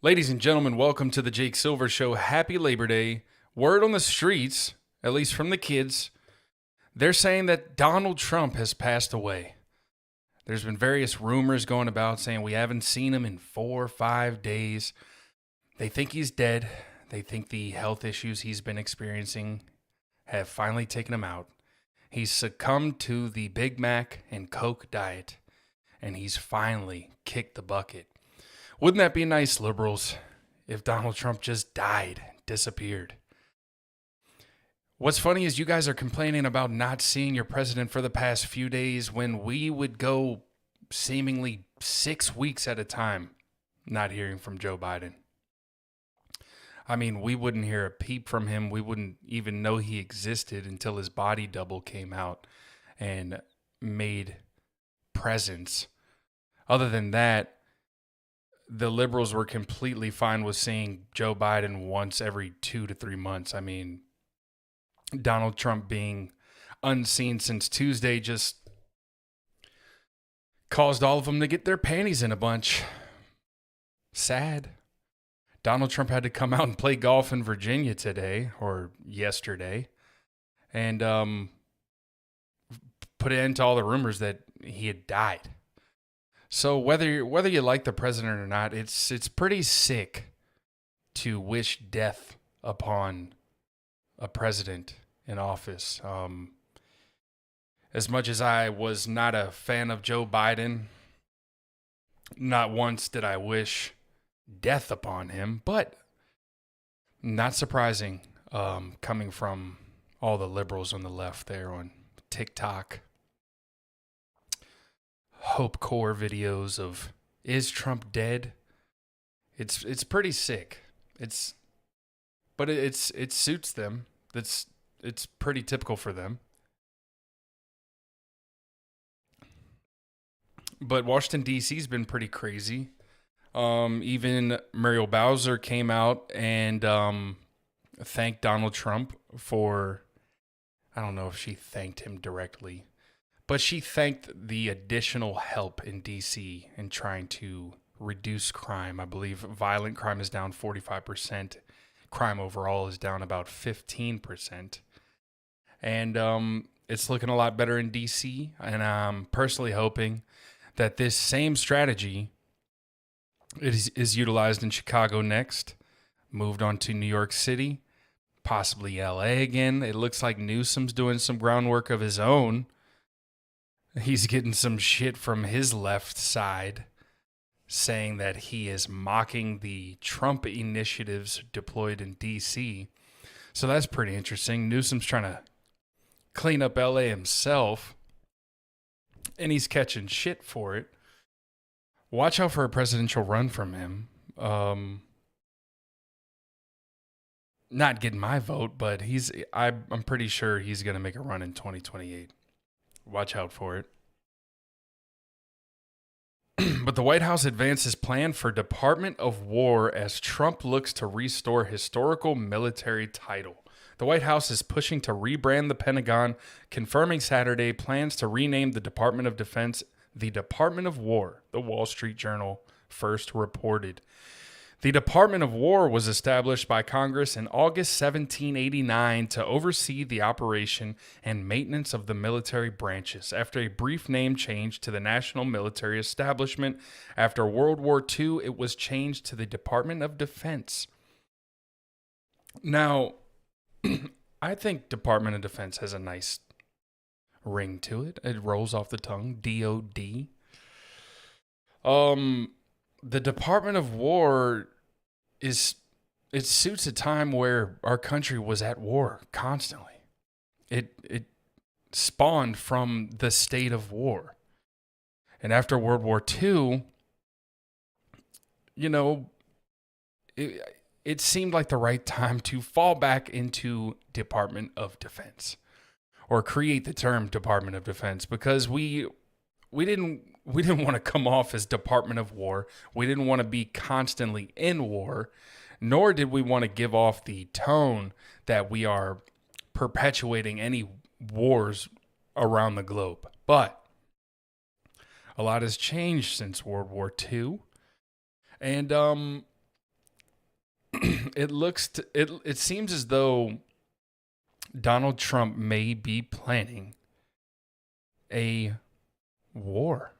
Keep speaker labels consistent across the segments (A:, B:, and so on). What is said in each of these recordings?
A: Ladies and gentlemen, welcome to the Jake Silver Show. Happy Labor Day. Word on the streets, at least from the kids, they're saying that Donald Trump has passed away. There's been various rumors going about saying we haven't seen him in 4 or 5 days. They think he's dead. They think the health issues he's been experiencing have finally taken him out. He's succumbed to the Big Mac and Coke diet, and he's finally kicked the bucket. Wouldn't that be nice, liberals, if Donald Trump just died, disappeared? What's funny is you guys are complaining about not seeing your president for the past few days when we would go seemingly 6 weeks at a time not hearing from Joe Biden. I mean, we wouldn't hear a peep from him. We wouldn't even know he existed until his body double came out and made presence. Other than that, the liberals were completely fine with seeing Joe Biden once every 2 to 3 months. I mean, Donald Trump being unseen since Tuesday just caused all of them to get their panties in a bunch. Sad. Donald Trump had to come out and play golf in Virginia today, or yesterday, and put an end to all the rumors that he had died. So whether you like the president or not, it's pretty sick to wish death upon a president in office. As much as I was not a fan of Joe Biden, not once did I wish death upon him, but not surprising coming from all the liberals on the left there on TikTok. Hope core videos of is Trump dead? It's pretty sick. It suits them. It's pretty typical for them. But Washington D.C.'s been pretty crazy. Even Muriel Bowser came out and thanked Donald Trump for, I don't know if she thanked him directly, but she thanked the additional help in D.C. in trying to reduce crime. I believe violent crime is down 45%. Crime overall is down about 15%. And it's looking a lot better in D.C. And I'm personally hoping that this same strategy is utilized in Chicago next, moved on to New York City, possibly L.A. again. It looks like Newsom's doing some groundwork of his own. He's getting some shit from his left side saying that he is mocking the Trump initiatives deployed in D.C. So that's pretty interesting. Newsom's trying to clean up L.A. himself, and he's catching shit for it. Watch out for a presidential run from him. Not getting my vote, but I'm pretty sure he's going to make a run in 2028. Watch out for it. But the White House advances plan for Department of War as Trump looks to restore historical military title. The White House is pushing to rebrand the Pentagon, confirming Saturday plans to rename the Department of Defense the Department of War, the Wall Street Journal first reported. The Department of War was established by Congress in August 1789 to oversee the operation and maintenance of the military branches. After a brief name change to the National Military Establishment, after World War II, it was changed to the Department of Defense. Now, I think Department of Defense has a nice ring to it. It rolls off the tongue, DOD. The Department of War it suits a time where our country was at war constantly. It spawned from the state of war. And after World War II, it seemed like the right time to fall back into Department of Defense, or create the term Department of Defense, because we didn't want to come off as Department of War. We didn't want to be constantly in war, nor did we want to give off the tone that we are perpetuating any wars around the globe. But a lot has changed since World War II. And it seems as though Donald Trump may be planning a war.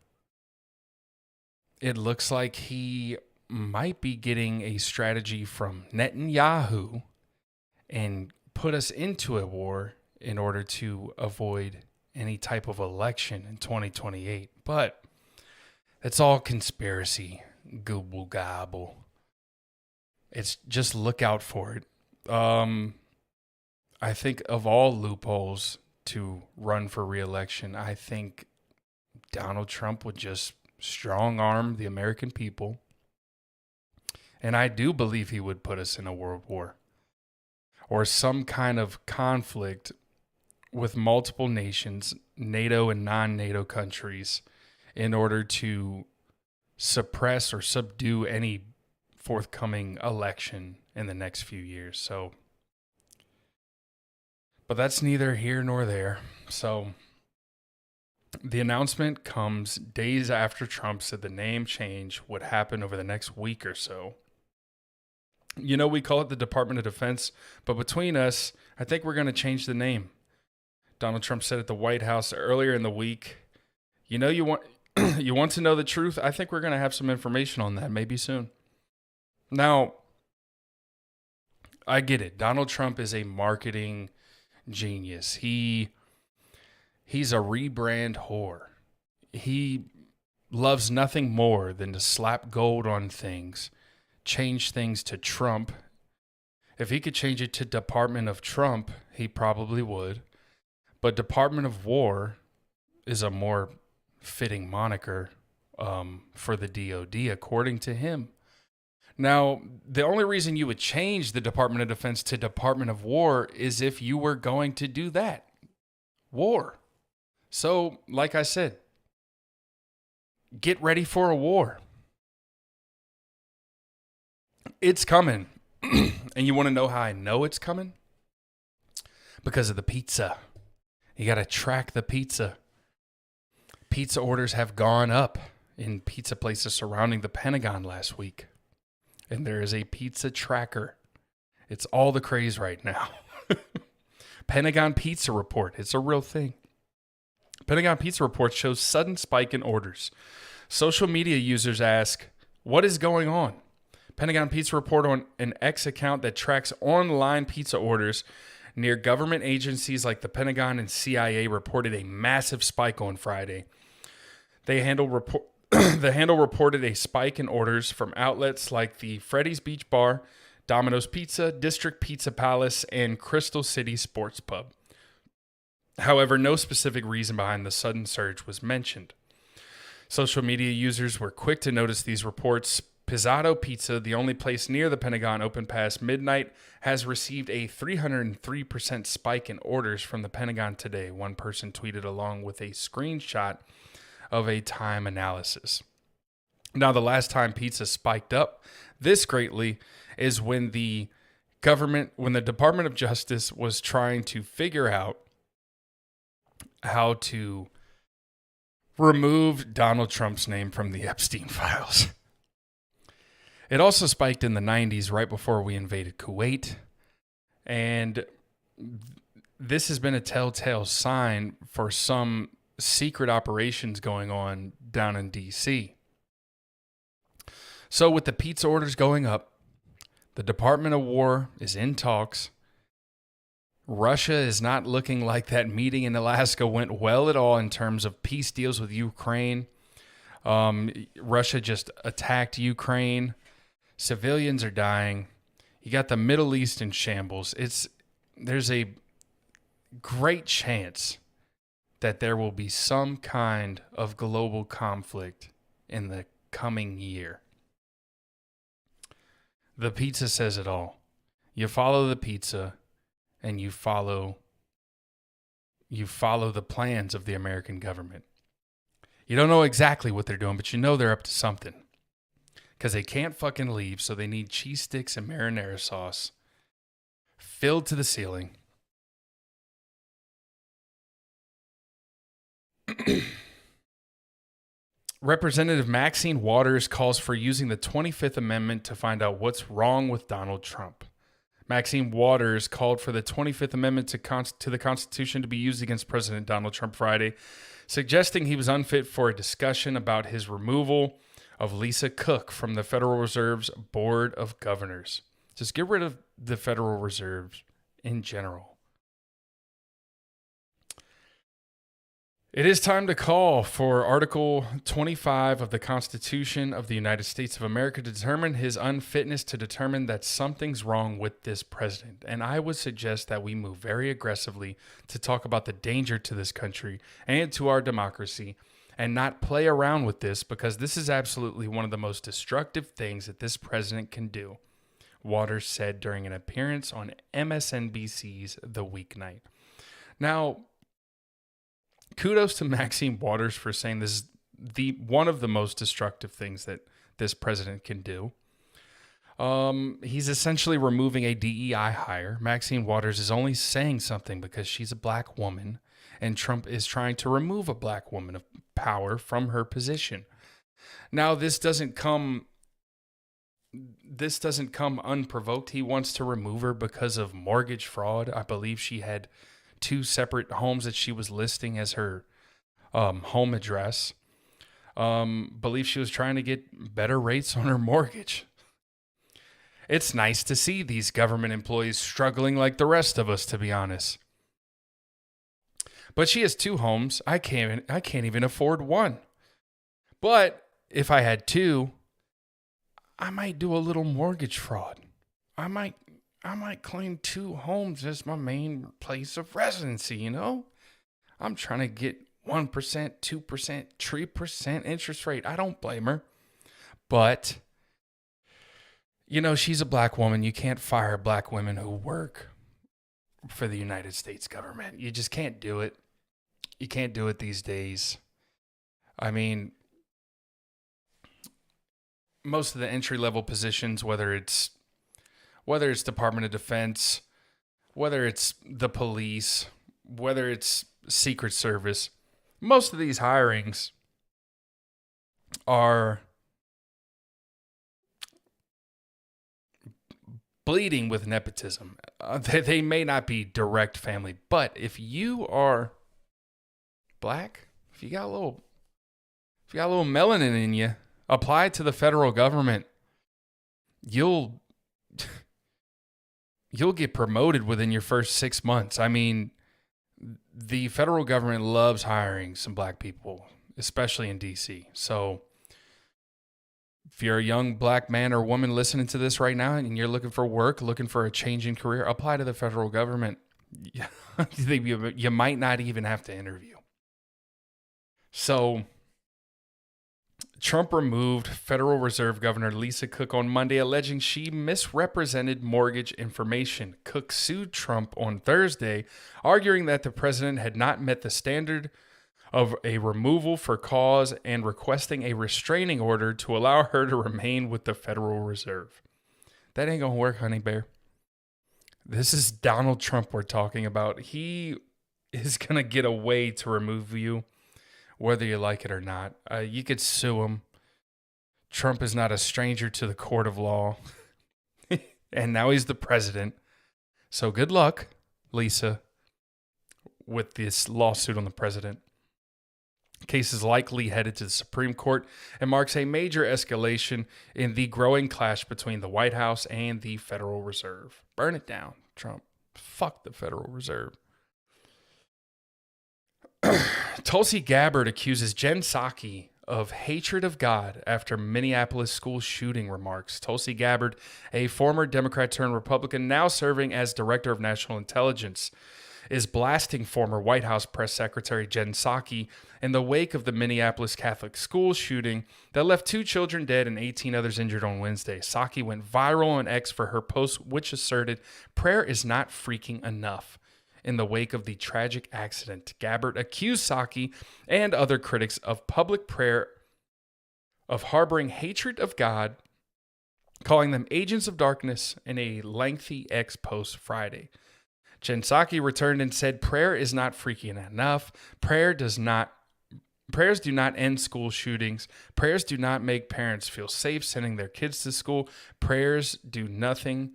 A: It looks like he might be getting a strategy from Netanyahu and put us into a war in order to avoid any type of election in 2028. But it's all conspiracy, gooble gobble. It's just look out for it. I think of all loopholes to run for re-election, I think Donald Trump would just strong arm the American people. And I do believe he would put us in a world war or some kind of conflict with multiple nations, NATO and non-NATO countries, in order to suppress or subdue any forthcoming election in the next few years. So, but that's neither here nor there. So the announcement comes days after Trump said the name change would happen over the next week or so. You know, we call it the Department of Defense, but between us, I think we're going to change the name. Donald Trump said at the White House earlier in the week, you know, you want you want to know the truth? I think we're going to have some information on that maybe soon. Now, I get it. Donald Trump is a marketing genius. He's a rebrand whore. He loves nothing more than to slap gold on things, change things to Trump. If he could change it to Department of Trump, he probably would. But Department of War is a more fitting moniker for the DOD, according to him. Now, the only reason you would change the Department of Defense to Department of War is if you were going to do that. War. So, like I said, get ready for a war. It's coming. And you want to know how I know it's coming? Because of the pizza. You got to track the pizza. Pizza orders have gone up in pizza places surrounding the Pentagon last week. And there is a pizza tracker. It's all the craze right now. Pentagon Pizza Report. It's a real thing. Pentagon Pizza Report shows sudden spike in orders. Social media users ask, what is going on? Pentagon Pizza Report on an X account that tracks online pizza orders near government agencies like the Pentagon and CIA reported a massive spike on Friday. The handle reported a spike in orders from outlets like the Freddy's Beach Bar, Domino's Pizza, District Pizza Palace, and Crystal City Sports Pub. However, no specific reason behind the sudden surge was mentioned. Social media users were quick to notice these reports. Pizzato Pizza, the only place near the Pentagon open past midnight, has received a 303% spike in orders from the Pentagon today, one person tweeted along with a screenshot of a time analysis. Now, the last time pizza spiked up this greatly is when the Department of Justice was trying to figure out how to remove Donald Trump's name from the Epstein files. It also spiked in the 90s right before we invaded Kuwait. And this has been a telltale sign for some secret operations going on down in D.C. So with the pizza orders going up, the Department of War is in talks. Russia is not looking like that meeting in Alaska went well at all in terms of peace deals with Ukraine. Russia just attacked Ukraine. Civilians are dying. You got the Middle East in shambles. There's a great chance that there will be some kind of global conflict in the coming year. The pizza says it all. You follow the pizza and you follow the plans of the American government. You don't know exactly what they're doing, but you know they're up to something. Because they can't fucking leave, so they need cheese sticks and marinara sauce filled to the ceiling. Representative Maxine Waters calls for using the 25th Amendment to find out what's wrong with Donald Trump. Maxine Waters called for the 25th Amendment to the Constitution to be used against President Donald Trump Friday, suggesting he was unfit for a discussion about his removal of Lisa Cook from the Federal Reserve's Board of Governors. Just get rid of the Federal Reserve in general. It is time to call for Article 25 of the Constitution of the United States of America to determine his unfitness, to determine that something's wrong with this president. And I would suggest that we move very aggressively to talk about the danger to this country and to our democracy and not play around with this, because this is absolutely one of the most destructive things that this president can do, Waters said during an appearance on MSNBC's The Weeknight. Now, kudos to Maxine Waters for saying this is one of the most destructive things that this president can do. He's essentially removing a DEI hire. Maxine Waters is only saying something because she's a black woman, and Trump is trying to remove a black woman of power from her position. Now, this doesn't come unprovoked. He wants to remove her because of mortgage fraud. I believe she had 2 separate homes that she was listing as her home address. Believe she was trying to get better rates on her mortgage. It's nice to see these government employees struggling like the rest of us, to be honest. But she has 2 homes. I can't even afford one. But if I had 2, I might do a little mortgage fraud. I might claim 2 homes as my main place of residency, you know? I'm trying to get 1%, 2%, 3% interest rate. I don't blame her. But, you know, she's a black woman. You can't fire black women who work for the United States government. You just can't do it. You can't do it these days. I mean, most of the entry-level positions, whether it's Department of Defense, whether it's the police, whether it's Secret Service, most of these hirings are bleeding with nepotism. They may not be direct family, but if you are black, if you got a little melanin in you, apply to the federal government, you'll get promoted within your first 6 months. I mean, the federal government loves hiring some black people, especially in D.C. So if you're a young black man or woman listening to this right now and you're looking for work, looking for a change in career, apply to the federal government. You might not even have to interview. So Trump removed Federal Reserve Governor Lisa Cook on Monday, alleging she misrepresented mortgage information. Cook sued Trump on Thursday, arguing that the president had not met the standard of a removal for cause and requesting a restraining order to allow her to remain with the Federal Reserve. That ain't gonna work, honey bear. This is Donald Trump we're talking about. He is gonna get a way to remove you, whether you like it or not. You could sue him. Trump is not a stranger to the court of law. And now he's the president. So good luck, Lisa, with this lawsuit on the president. Case is likely headed to the Supreme Court and marks a major escalation in the growing clash between the White House and the Federal Reserve. Burn it down, Trump. Fuck the Federal Reserve. Tulsi Gabbard accuses Jen Psaki of hatred of God after Minneapolis school shooting remarks. Tulsi Gabbard, a former Democrat turned Republican, now serving as Director of National Intelligence, is blasting former White House Press Secretary Jen Psaki in the wake of the Minneapolis Catholic school shooting that left 2 children dead and 18 others injured on Wednesday. Psaki went viral on X for her post, which asserted prayer is not freaking enough. In the wake of the tragic accident, Gabbard accused Psaki and other critics of public prayer of harboring hatred of God, calling them agents of darkness in a lengthy X post Friday. Jen Psaki returned and said, prayer is not freaking enough. Prayer does not Prayers do not end school shootings. Prayers do not make parents feel safe sending their kids to school. Prayers do nothing.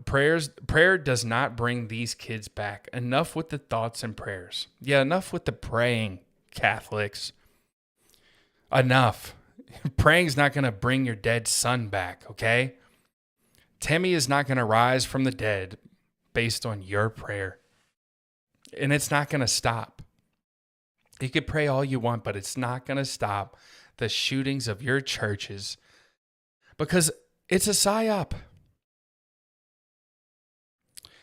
A: Prayer does not bring these kids back. Enough with the thoughts and prayers. Yeah, enough with the praying, Catholics. Enough. Praying's not going to bring your dead son back, okay? Timmy is not going to rise from the dead based on your prayer. And it's not going to stop. You could pray all you want, but it's not going to stop the shootings of your churches because it's a psyop.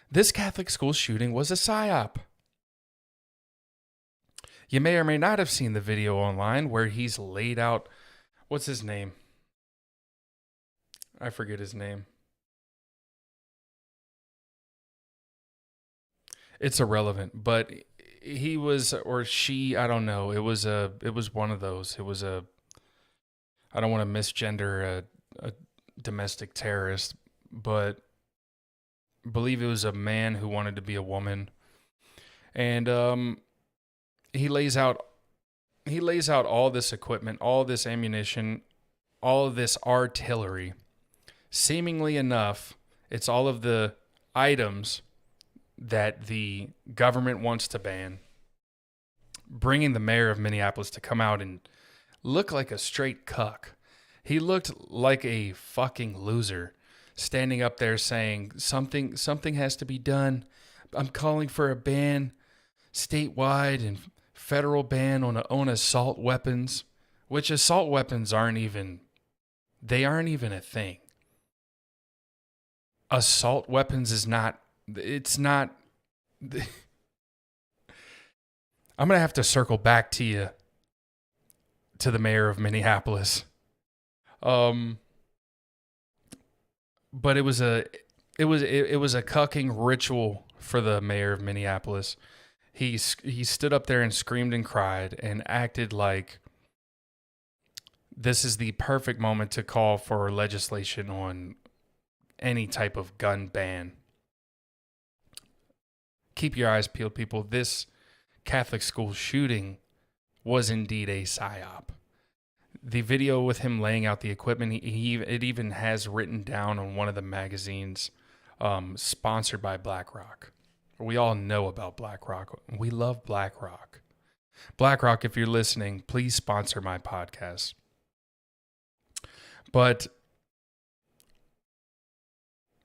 A: This Catholic school shooting was a psyop. You may or may not have seen the video online where he's laid out, what's his name? I forget his name. It's irrelevant, but he was, or she, I don't know. It was one of those. I don't want to misgender a domestic terrorist, but I believe it was a man who wanted to be a woman. And he lays out all this equipment, all this ammunition, all of this artillery. Seemingly enough, it's all of the items that the government wants to ban, bringing the mayor of Minneapolis to come out and look like a straight cuck. He looked like a fucking loser, standing up there saying something has to be done. I'm calling for a ban, statewide and federal ban on assault weapons, which assault weapons aren't even a thing. Assault weapons is not. It's not. I'm going to have to circle back to the mayor of Minneapolis. But it was a cucking ritual for the mayor of Minneapolis. He stood up there and screamed and cried and acted like this is the perfect moment to call for legislation on any type of gun ban. Keep your eyes peeled, people. This Catholic school shooting was indeed a psyop. The video with him laying out the equipment, it even has written down on one of the magazines, sponsored by BlackRock. We all know about BlackRock. We love BlackRock. BlackRock, if you're listening, please sponsor my podcast. But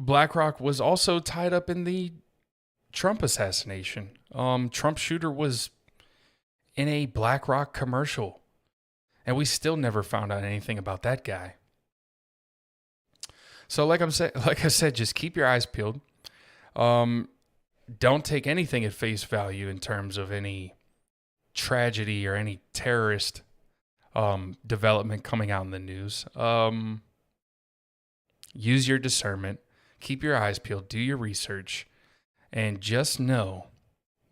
A: BlackRock was also tied up in the Trump assassination. Trump shooter was in a BlackRock commercial, and we still never found out anything about that guy. So like I said, just keep your eyes peeled. Don't take anything at face value in terms of any tragedy or any terrorist development coming out in the news. Use your discernment. Keep your eyes peeled. Do your research. And just know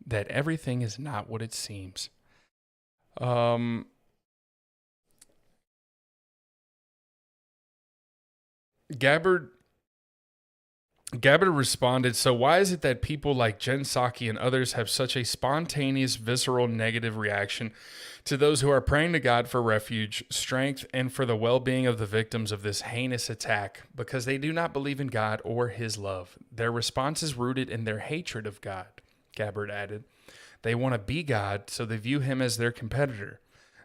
A: that everything is not what it seems. Gabbard responded, so why is it that people like Jen Psaki and others have such a spontaneous, visceral, negative reaction to those who are praying to God for refuge, strength, and for the well-being of the victims of this heinous attack because they do not believe in God or his love? Their response is rooted in their hatred of God, Gabbard added. They want to be God, so they view him as their competitor.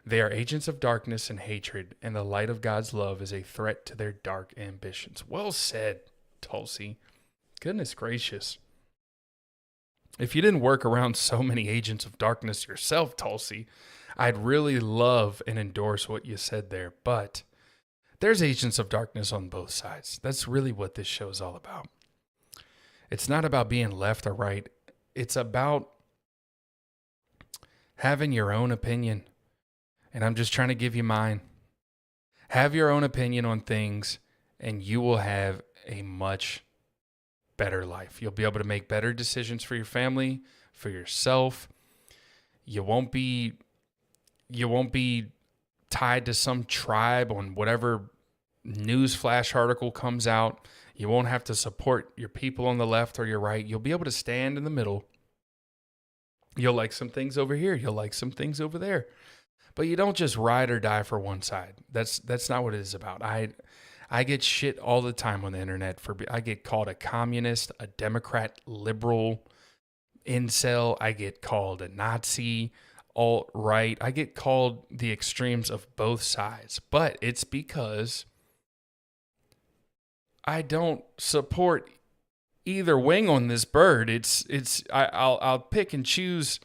A: They are agents of darkness and hatred, and the light of God's love is a threat to their dark ambitions. Well said, Tulsi. Goodness gracious. If you didn't work around so many agents of darkness yourself, Tulsi, I'd really love and endorse what you said there. But there's agents of darkness on both sides. That's really what this show is all about. It's not about being left or right. It's about having your own opinion. And I'm just trying to give you mine. Have your own opinion on things, and you will have a much better life. You'll be able to make better decisions for your family, for yourself. You won't be tied to some tribe on whatever news flash article comes out. You won't have to support your people on the left or your right. You'll be able to stand in the middle. You'll like some things over here. You'll like some things over there. But you don't just ride or die for one side. That's not what it is about. I get shit all the time on the internet I get called a communist, a Democrat, liberal, incel. I get called a Nazi, alt-right. I get called the extremes of both sides. But it's because I don't support either wing on this bird. I'll pick and choose.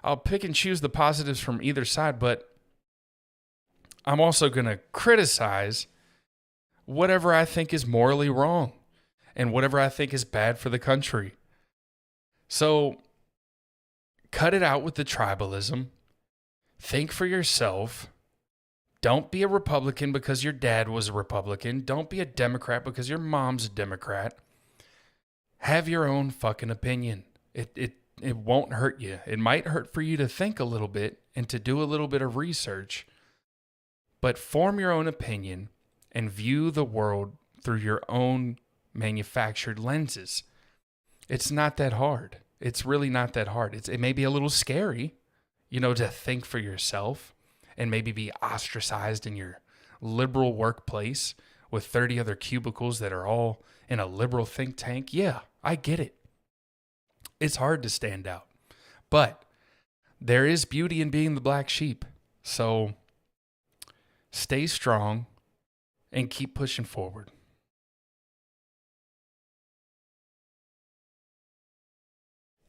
A: I'll pick and choose the positives from either side, but I'm also going to criticize whatever I think is morally wrong and whatever I think is bad for the country. So cut it out with the tribalism. Think for yourself. Don't be a Republican because your dad was a Republican. Don't be a Democrat because your mom's a Democrat. Have your own fucking opinion. It won't hurt you. It might hurt for you to think a little bit and to do a little bit of research, but form your own opinion and view the world through your own manufactured lenses. It's not that hard. It's really not that hard. It may be a little scary, to think for yourself and maybe be ostracized in your liberal workplace with 30 other cubicles that are all in a liberal think tank. Yeah, I get it. It's hard to stand out, but there is beauty in being the black sheep. So stay strong and keep pushing forward.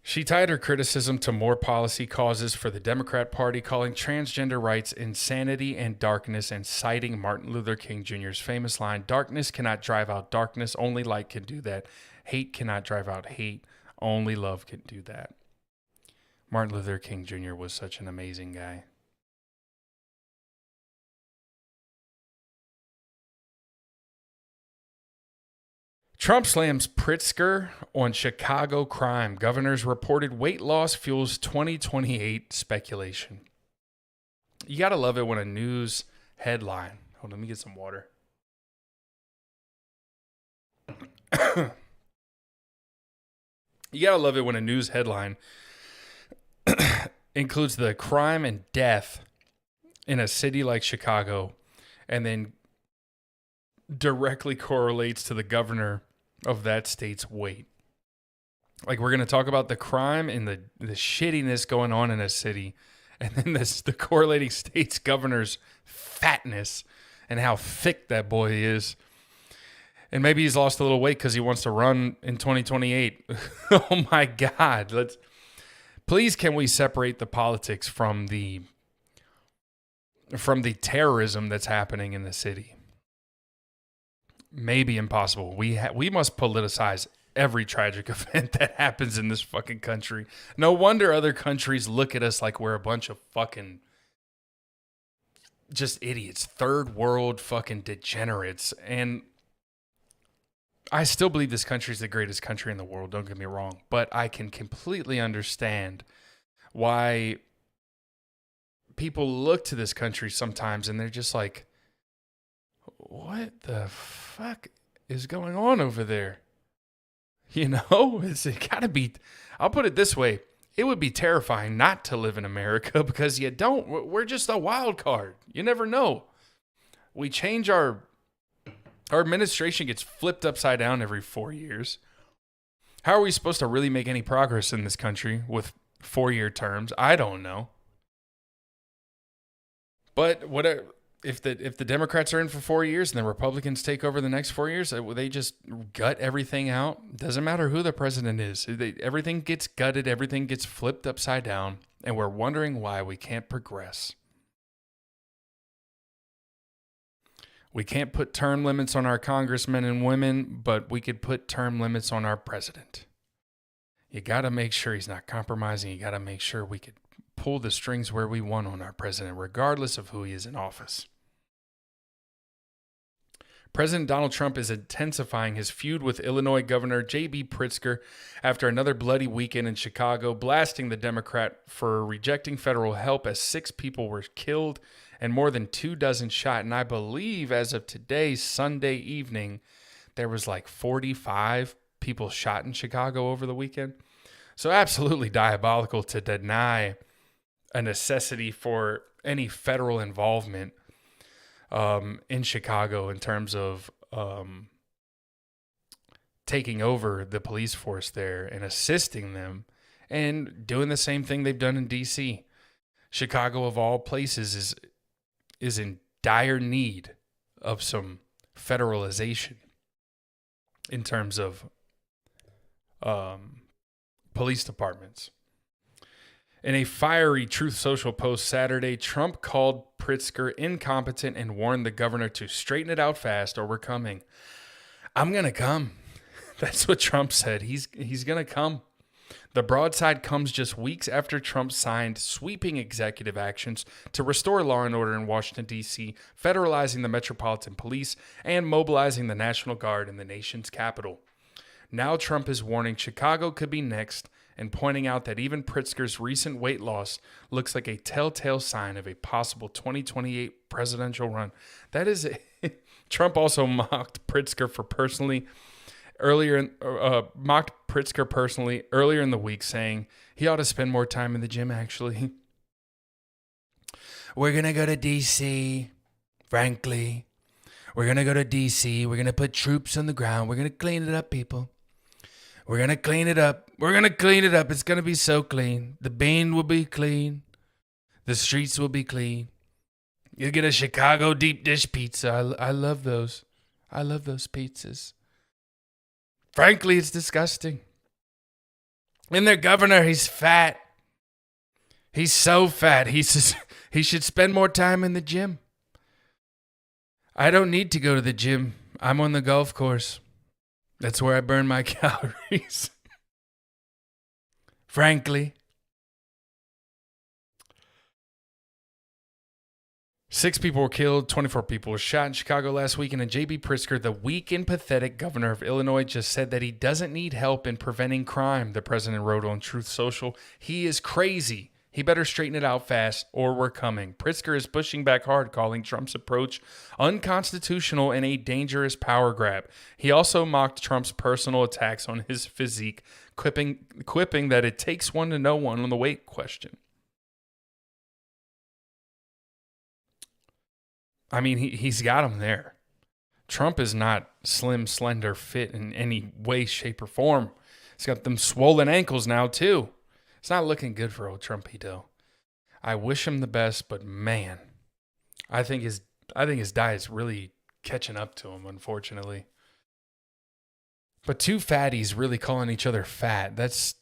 A: She tied her criticism to more policy causes for the Democrat Party, calling transgender rights insanity and darkness, and citing Martin Luther King Jr.'s famous line, "Darkness cannot drive out darkness, only light can do that. Hate cannot drive out hate, only love can do that." Martin Luther King Jr. was such an amazing guy. Trump slams Pritzker on Chicago crime. Governor's reported weight loss fuels 2028 speculation. You got to love it when a news headline... Hold on, let me get some water. You got to love it when a news headline includes the crime and death in a city like Chicago and then directly correlates to the governor of that state's weight. Like, we're going to talk about the crime and the shittiness going on in a city, and then the correlating state's governor's fatness and how thick that boy is. And maybe he's lost a little weight because he wants to run in 2028. Oh my God. Please, can we separate the politics from the terrorism that's happening in the city? Maybe impossible. We must politicize every tragic event that happens in this fucking country. No wonder other countries look at us like we're a bunch of fucking just idiots, third world fucking degenerates. And I still believe this country is the greatest country in the world, don't get me wrong, but I can completely understand why people look to this country sometimes and they're just like, what the fuck is going on over there? It's gotta be, I'll put it this way. It would be terrifying not to live in America because we're just a wild card. You never know. We change our administration gets flipped upside down every 4 years. How are we supposed to really make any progress in this country with 4-year terms? I don't know. But whatever. If the Democrats are in for 4 years and the Republicans take over the next 4 years, they just gut everything out. Doesn't matter who the president is. Everything gets gutted. Everything gets flipped upside down. And we're wondering why we can't progress. We can't put term limits on our congressmen and women, but we could put term limits on our president. You got to make sure he's not compromising. You got to make sure we could pull the strings where we want on our president, regardless of who he is in office. President Donald Trump is intensifying his feud with Illinois Governor J.B. Pritzker after another bloody weekend in Chicago, blasting the Democrat for rejecting federal help as 6 people were killed and more than 24 shot. And I believe as of today, Sunday evening, there was like 45 people shot in Chicago over the weekend. So absolutely diabolical to deny a necessity for any federal involvement in Chicago in terms of taking over the police force there and assisting them and doing the same thing they've done in D.C. Chicago, of all places, is in dire need of some federalization in terms of police departments. In a fiery Truth Social post Saturday, Trump called Pritzker incompetent and warned the governor to straighten it out fast or we're coming. I'm going to come. That's what Trump said. He's going to come. The broadside comes just weeks after Trump signed sweeping executive actions to restore law and order in Washington, D.C., federalizing the Metropolitan Police and mobilizing the National Guard in the nation's capital. Now Trump is warning Chicago could be next and pointing out that even Pritzker's recent weight loss looks like a telltale sign of a possible 2028 presidential run. That is, Trump also mocked Pritzker personally earlier in the week, saying he ought to spend more time in the gym, actually. We're going to go to D.C., frankly. We're going to go to D.C. We're going to put troops on the ground. We're going to clean it up, people. We're going to clean it up. We're going to clean it up. It's going to be so clean. The bean will be clean. The streets will be clean. You'll get a Chicago deep dish pizza. I love those. I love those pizzas. Frankly, it's disgusting. And their governor, he's fat. He's so fat. He says he should spend more time in the gym. I don't need to go to the gym. I'm on the golf course. That's where I burn my calories. Frankly. 6 people were killed, 24 people were shot in Chicago last weekend, and J.B. Pritzker, the weak and pathetic governor of Illinois, just said that he doesn't need help in preventing crime, the president wrote on Truth Social. He is crazy. He better straighten it out fast, or we're coming. Pritzker is pushing back hard, calling Trump's approach unconstitutional and a dangerous power grab. He also mocked Trump's personal attacks on his physique, quipping that it takes one to know one on the weight question. I mean, he's got him there. Trump is not slim, slender, fit in any way, shape, or form. He's got them swollen ankles now, too. It's not looking good for old Trumpito. I wish him the best, but man, I think his diet's really catching up to him, unfortunately. But two fatties really calling each other fat. Let's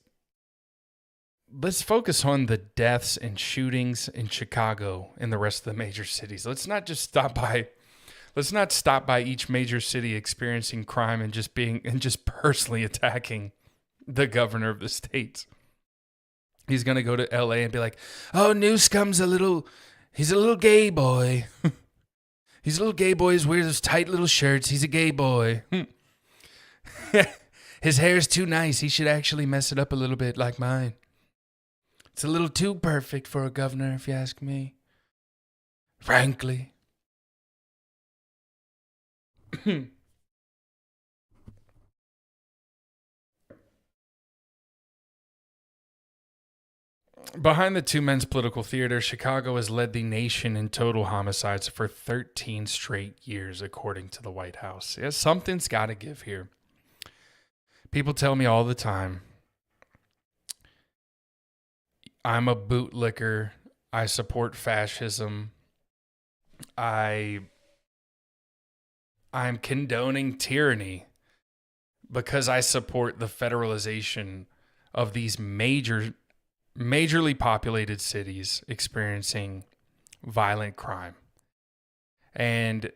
A: focus on the deaths and shootings in Chicago and the rest of the major cities. Let's not stop by each major city experiencing crime and just personally attacking the governor of the state. He's going to go to LA and be like, "Oh, Newsom's he's a little gay boy. He's a little gay boy. He wears those tight little shirts. He's a gay boy. His hair's too nice. He should actually mess it up a little bit like mine. It's a little too perfect for a governor, if you ask me. Frankly." Behind the two men's political theater, Chicago has led the nation in total homicides for 13 straight years, according to the White House. Yeah, something's got to give here. People tell me all the time, I'm a bootlicker. I support fascism. I'm condoning tyranny because I support the federalization of these majorly populated cities experiencing violent crime. And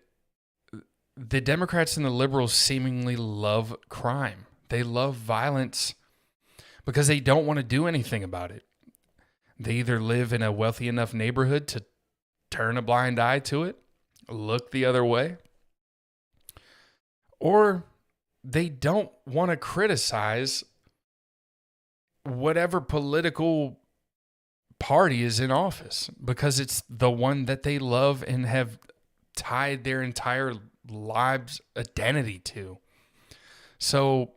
A: the Democrats and the liberals seemingly love crime. They love violence because they don't want to do anything about it. They either live in a wealthy enough neighborhood to turn a blind eye to it, look the other way, or they don't want to criticize whatever political party is in office because it's the one that they love and have tied their entire lives' identity to. So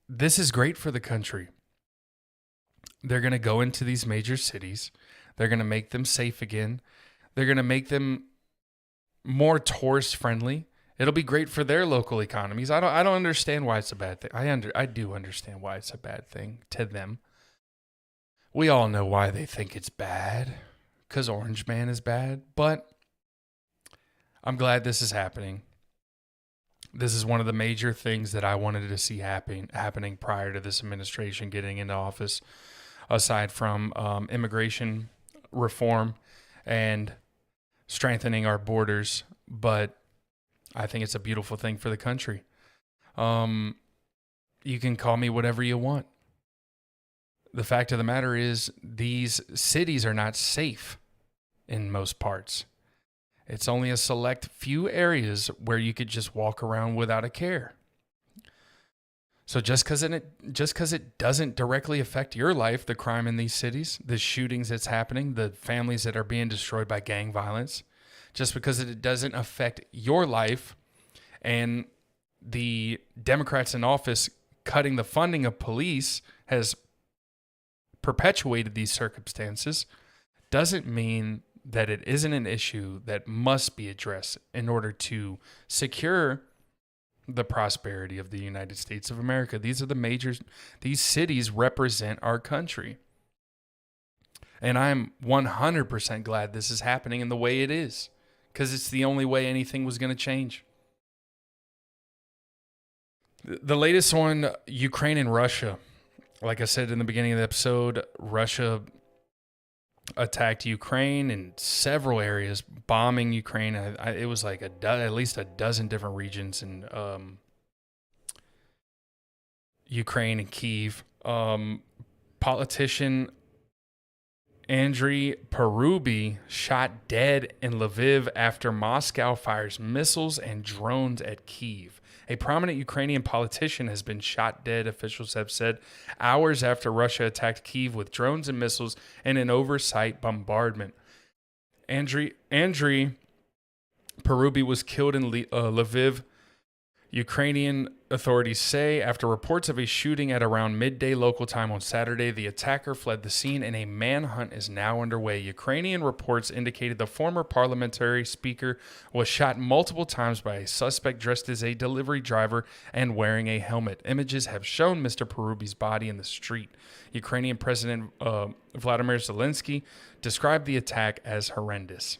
A: this is great for the country. They're going to go into these major cities. They're going to make them safe again. They're going to make them more tourist friendly. It'll be great for their local economies. I don't understand why it's a bad thing. I do understand why it's a bad thing to them. We all know why they think it's bad, because Orange Man is bad, but I'm glad this is happening. This is one of the major things that I wanted to see happening prior to this administration getting into office, aside from immigration reform and strengthening our borders. But I think it's a beautiful thing for the country. You can call me whatever you want. The fact of the matter is, these cities are not safe in most parts. It's only a select few areas where you could just walk around without a care. So just because it doesn't directly affect your life, the crime in these cities, the shootings that's happening, the families that are being destroyed by gang violence, just because it doesn't affect your life, and the Democrats in office cutting the funding of police has perpetuated these circumstances, doesn't mean that it isn't an issue that must be addressed in order to secure the prosperity of the United States of America. These cities represent our country. And I'm 100% glad this is happening in the way it is, because it's the only way anything was going to change. The latest on Ukraine and Russia. Like I said in the beginning of the episode, Russia attacked Ukraine in several areas, bombing Ukraine. It was like at least a dozen different regions in Ukraine and Kyiv. Politician Andriy Parubi shot dead in Lviv after Moscow fires missiles and drones at Kyiv. A prominent Ukrainian politician has been shot dead, officials have said, hours after Russia attacked Kyiv with drones and missiles in an oversight bombardment. Andriy Parubi was killed in Lviv, Ukrainian authorities say, after reports of a shooting at around midday local time on Saturday. The attacker fled the scene and a manhunt is now underway. Ukrainian reports indicated the former parliamentary speaker was shot multiple times by a suspect dressed as a delivery driver and wearing a helmet. Images have shown Mr. Parubi's body in the street. Ukrainian President Vladimir Zelensky described the attack as horrendous.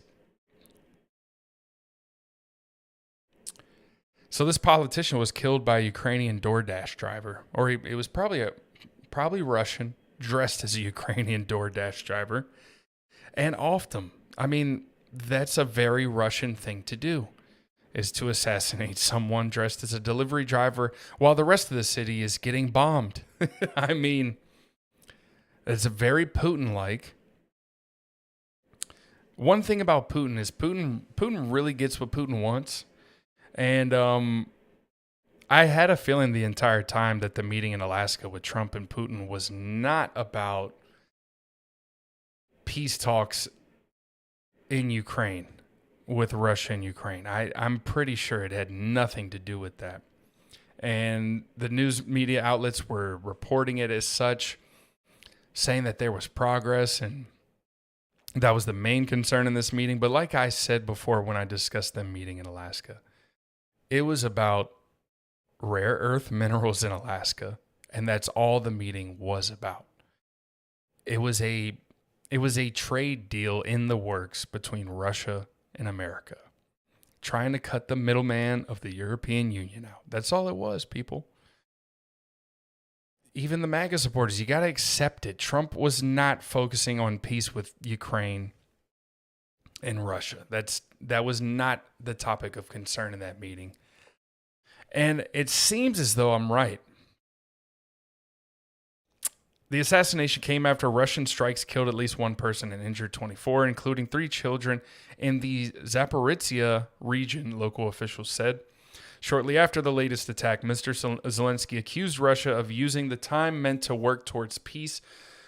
A: So this politician was killed by a Ukrainian DoorDash driver, or it was probably Russian, dressed as a Ukrainian DoorDash driver, and offed him. I mean, that's a very Russian thing to do, is to assassinate someone dressed as a delivery driver while the rest of the city is getting bombed. I mean, it's very Putin-like. One thing about Putin is Putin really gets what Putin wants. And I had a feeling the entire time that the meeting in Alaska with Trump and Putin was not about peace talks in Ukraine with Russia and Ukraine. I'm pretty sure it had nothing to do with that. And the news media outlets were reporting it as such, saying that there was progress, and that was the main concern in this meeting. But like I said before when I discussed them meeting in Alaska, it was about rare earth minerals in Alaska, and that's all the meeting was about. It was a trade deal in the works between Russia and America, trying to cut the middleman of the European Union out. That's all it was, people. Even the MAGA supporters, you got to accept it. Trump was not focusing on peace with Ukraine and Russia. That was not the topic of concern in that meeting. And it seems as though I'm right. The assassination came after Russian strikes killed at least one person and injured 24, including 3 children in the Zaporizhia region, local officials said. Shortly after the latest attack, Mr. Zelensky accused Russia of using the time meant to work towards peace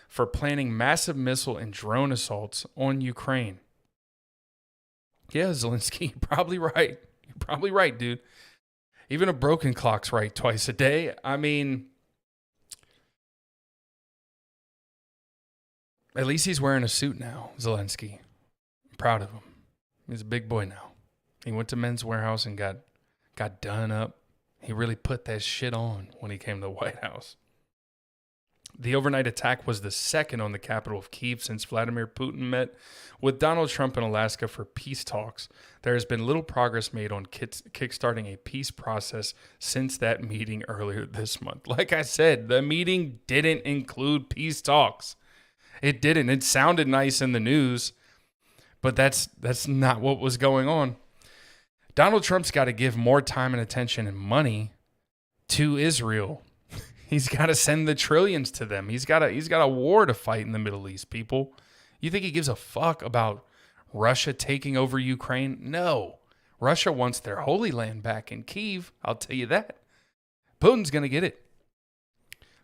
A: for planning massive missile and drone assaults on Ukraine. Yeah, Zelensky, you're probably right. You're probably right, dude. Even a broken clock's right twice a day. I mean, At least he's wearing a suit now, Zelensky. I'm proud of him. He's a big boy now. He went to Men's Warehouse and got done up. He really put that shit on when he came to the White House. The overnight attack was the second on the capital of Kyiv since Vladimir Putin met with Donald Trump in Alaska for peace talks. There has been little progress made on kickstarting a peace process since that meeting earlier this month. Like I said, the meeting didn't include peace talks. It didn't. It sounded nice in the news, but that's not what was going on. Donald Trump's got to give more time and attention and money to Israel. He's got to send the trillions to them. He's got a war to fight in the Middle East, people. You think he gives a fuck about Russia taking over Ukraine? No. Russia wants their Holy Land back in Kyiv. I'll tell you that. Putin's going to get it.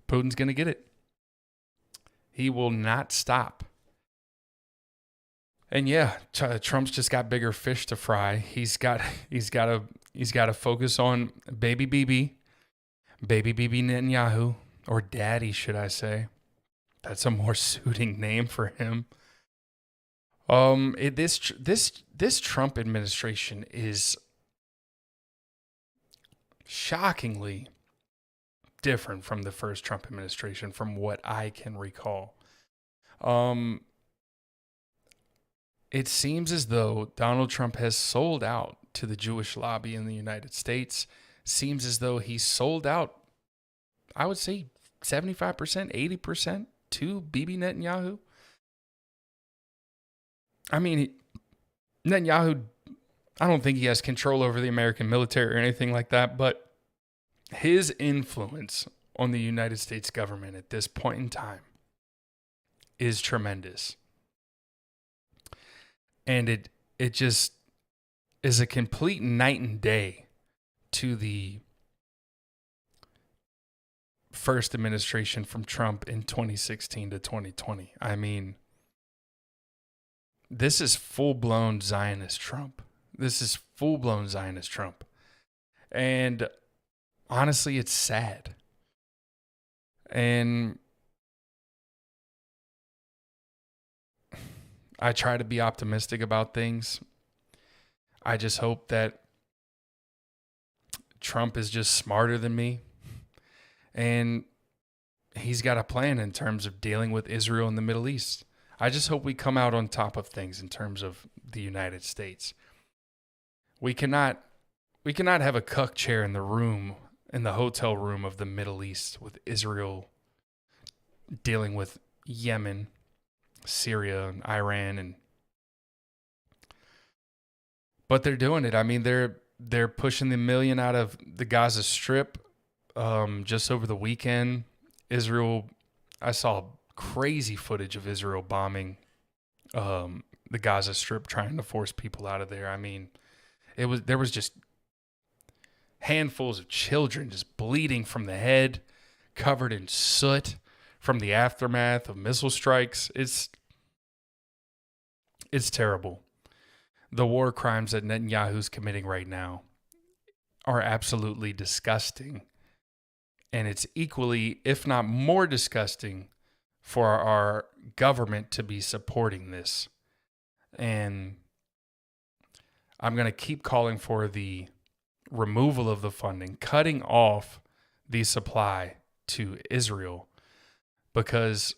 A: Putin's going to get it. He will not stop. And yeah, Trump's just got bigger fish to fry. He's got to focus on baby Bibi Netanyahu, or Daddy, should I say? That's a more suiting name for him. This Trump administration is shockingly different from the first Trump administration, from what I can recall. It seems as though Donald Trump has sold out to the Jewish lobby in the United States. Seems as though he sold out, I would say 75%, 80% to Bibi Netanyahu. I mean, Netanyahu, I don't think he has control over the American military or anything like that, but his influence on the United States government at this point in time is tremendous. And it just is a complete night and day to the first administration from Trump in 2016 to 2020. I mean, this is full-blown Zionist Trump. This is full-blown Zionist Trump. And honestly, it's sad. And I try to be optimistic about things. I just hope that Trump is just smarter than me. And he's got a plan in terms of dealing with Israel and the Middle East. I just hope we come out on top of things in terms of the United States. We cannot have a cuck chair in the hotel room of the Middle East with Israel dealing with Yemen, Syria, and Iran, but they're doing it. I mean, they're pushing the million out of the Gaza Strip. Just over the weekend, Israel, I saw crazy footage of Israel bombing the Gaza Strip, trying to force people out of there. I mean, there was just handfuls of children just bleeding from the head, covered in soot from the aftermath of missile strikes. It's terrible. The war crimes that Netanyahu's committing right now are absolutely disgusting. And it's equally, if not more disgusting, for our government to be supporting this. And I'm going to keep calling for the removal of the funding, cutting off the supply to Israel, because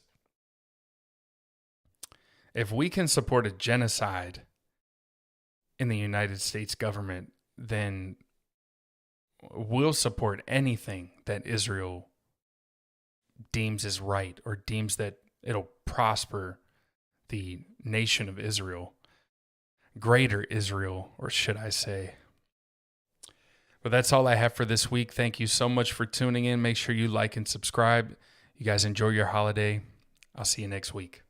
A: if we can support a genocide in the United States government, then we'll support anything that Israel deems is right, or deems that it'll prosper the nation of Israel, greater Israel, or should I say. But that's all I have for this week. Thank you so much for tuning in. Make sure you like and subscribe. You guys enjoy your holiday. I'll see you next week.